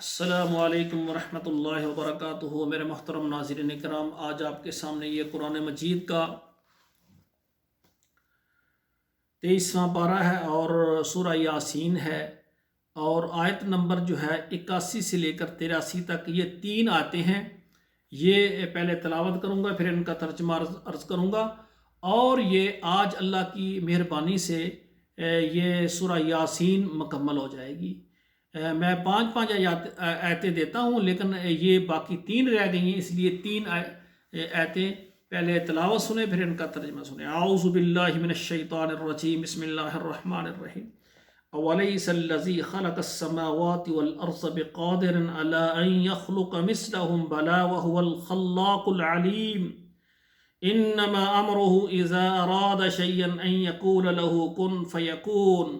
السلام علیکم ورحمۃ اللہ وبرکاتہ۔ میرے محترم ناظرین کرام، آج آپ کے سامنے یہ قرآن مجید کا 23واں پارہ ہے اور سورہ یاسین ہے، اور آیت نمبر جو ہے 81 سے لے کر 83 تک یہ 3 آیتیں ہیں۔ یہ پہلے تلاوت کروں گا، پھر ان کا ترجمہ عرض کروں گا، اور یہ آج اللہ کی مہربانی سے یہ سورہ یاسین مکمل ہو جائے گی۔ میں 5 آیتیں دیتا ہوں، لیکن یہ باقی 3 رہ گئی ہیں، اس لیے 3 آیتیں پہلے تلاوت سنیں، پھر ان کا ترجمہ سنیں۔ اعوذ باللہ من الشیطان الرجیم، بسم اللہ الرحمن الرحیم۔ اولیس الذی خلق السماوات والارض بقادر علی ان یخلق مثلهم بلا وهو الخلاق العلیم۔ انما امره اذا اراد شیئا ان یقول له کن فیکون۔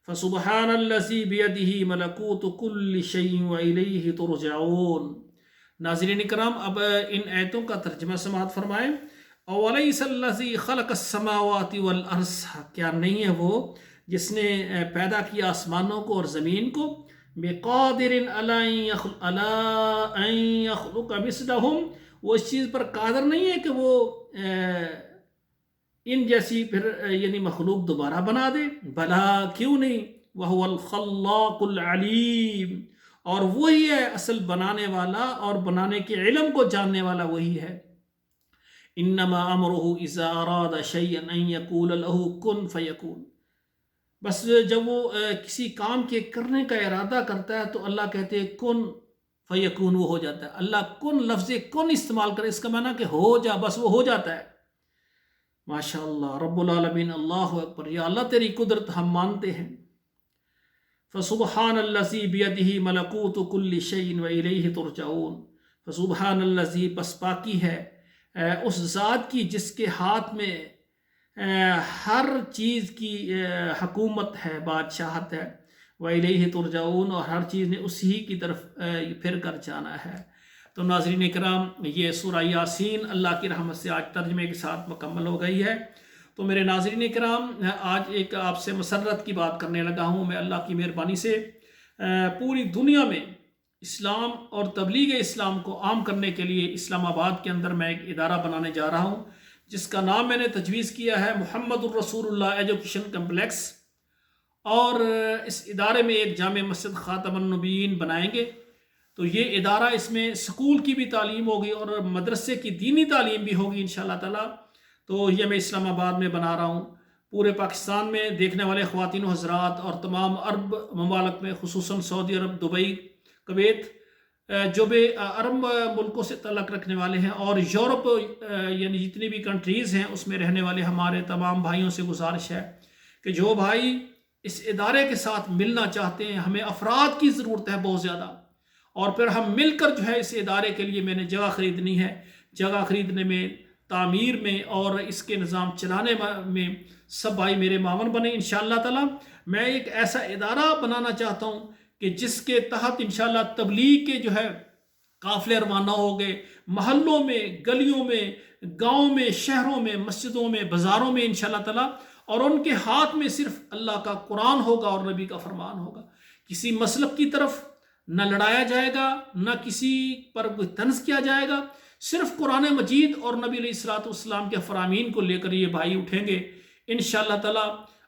فسبحان الذی بیدہ ملکوت کل شیء والیہ ترجعون۔ ناظرین کرام، اب ان آیتوں کا ترجمہ سماعت فرمائیں۔ اولیس الذی خلق السماوات والارض، کیا نہیں ہے وہ جس نے پیدا کیا آسمانوں کو اور زمین کو، بقادر علی ان یخلق مثلہم، وہ اس چیز پر قادر نہیں ہے کہ وہ ان جیسی پھر یعنی مخلوق دوبارہ بنا دے؟ بلا، کیوں نہیں، وہو الخلاق العلیم، اور وہی ہے اصل بنانے والا اور بنانے کے علم کو جاننے والا وہی ہے۔ انما امرہ اذا اراد شیئا ان یقول له کن فیکون، بس جب وہ کسی کام کے کرنے کا ارادہ کرتا ہے تو اللہ کہتے ہیں کن فیکون، وہ ہو جاتا ہے۔ اللہ کن لفظ کن استعمال کرے، اس کا معنی کہ ہو جا، بس وہ ہو جاتا ہے۔ ماشاء اللہ، رب العالمین، اللہ اکبر، یا اللہ تیری قدرت ہم مانتے ہیں۔ فسبحان الذی بیدہ ملکوت کل شیء والیہ ترجعون۔ فسبحان الذی، پس پاکی ہے اس ذات کی جس کے ہاتھ میں ہر چیز کی حکومت ہے، بادشاہت ہے، والیہ ترجعون، اور ہر چیز نے اسی کی طرف پھر کر جانا ہے۔ تو ناظرین کرام، یہ سورہ یاسین اللہ کی رحمت سے آج ترجمے کے ساتھ مکمل ہو گئی ہے۔ تو میرے ناظرین کرام، آج ایک آپ سے مسرت کی بات کرنے لگا ہوں میں اللہ کی مہربانی سے۔ پوری دنیا میں اسلام اور تبلیغ اسلام کو عام کرنے کے لیے اسلام آباد کے اندر میں ایک ادارہ بنانے جا رہا ہوں، جس کا نام میں نے تجویز کیا ہے محمد الرسول اللہ ایجوکیشن کمپلیکس، اور اس ادارے میں ایک جامع مسجد خاتم النبیین بنائیں گے۔ تو یہ ادارہ، اس میں سکول کی بھی تعلیم ہوگی اور مدرسے کی دینی تعلیم بھی ہوگی انشاءاللہ تعالی۔ تو یہ میں اسلام آباد میں بنا رہا ہوں۔ پورے پاکستان میں دیکھنے والے خواتین و حضرات اور تمام عرب ممالک میں، خصوصاً سعودی عرب، دبئی، کویت، جو بھی عرب ملکوں سے تعلق رکھنے والے ہیں، اور یورپ یعنی جتنی بھی کنٹریز ہیں اس میں رہنے والے ہمارے تمام بھائیوں سے گزارش ہے کہ جو بھائی اس ادارے کے ساتھ ملنا چاہتے ہیں، ہمیں افراد کی ضرورت ہے بہت زیادہ، اور پھر ہم مل کر جو ہے اس ادارے کے لیے میں نے جگہ خریدنی ہے۔ جگہ خریدنے میں، تعمیر میں اور اس کے نظام چلانے میں سب بھائی میرے معاون بنے انشاءاللہ تعالی۔ میں ایک ایسا ادارہ بنانا چاہتا ہوں کہ جس کے تحت انشاءاللہ تبلیغ کے جو ہے قافلے روانہ ہو گئے، محلوں میں، گلیوں میں، گاؤں میں، شہروں میں، مسجدوں میں، بازاروں میں انشاءاللہ تعالی، اور ان کے ہاتھ میں صرف اللہ کا قرآن ہوگا اور نبی کا فرمان ہوگا۔ کسی مسلک کی طرف نہ لڑایا جائے گا، نہ کسی پر کوئی طنز کیا جائے گا، صرف قرآن مجید اور نبی علیہ الصلوۃ والسلام کے فرامین کو لے کر یہ بھائی اٹھیں گے انشاءاللہ تعالی۔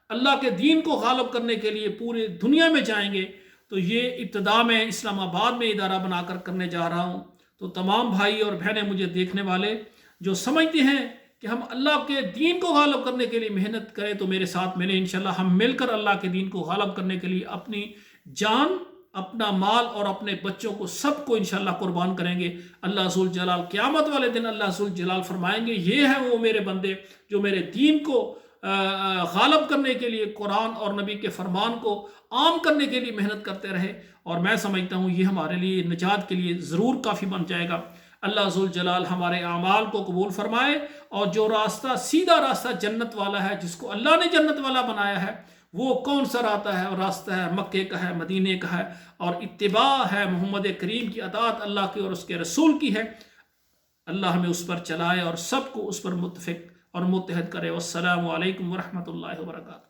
اللہ کے دین کو غالب کرنے کے لیے پورے دنیا میں جائیں گے۔ تو یہ ابتدا میں اسلام آباد میں ادارہ بنا کر کرنے جا رہا ہوں۔ تو تمام بھائی اور بہنیں، مجھے دیکھنے والے جو سمجھتے ہیں کہ ہم اللہ کے دین کو غالب کرنے کے لیے محنت کریں، تو میرے ساتھ ملیں انشاءاللہ۔ ہم مل کر اللہ کے دین کو غالب کرنے کے لیے اپنی جان، اپنا مال اور اپنے بچوں کو، سب کو انشاءاللہ قربان کریں گے۔ اللہ ذو الجلال قیامت والے دن اللہ ذو الجلال فرمائیں گے، یہ ہیں وہ میرے بندے جو میرے دین کو غالب کرنے کے لیے، قرآن اور نبی کے فرمان کو عام کرنے کے لیے محنت کرتے رہے۔ اور میں سمجھتا ہوں یہ ہمارے لیے نجات کے لیے ضرور کافی بن جائے گا۔ اللہ ذو الجلال ہمارے اعمال کو قبول فرمائے، اور جو راستہ، سیدھا راستہ جنت والا ہے، جس کو اللہ نے جنت والا بنایا ہے، وہ کون سا راستہ ہے؟ مکے کا ہے، مدینے کا ہے، اور اتباع ہے محمد کریم کی، اطاعت اللہ کی اور اس کے رسول کی ہے۔ اللہ ہمیں اس پر چلائے اور سب کو اس پر متفق اور متحد کرے۔ والسلام علیکم ورحمۃ اللہ وبرکاتہ۔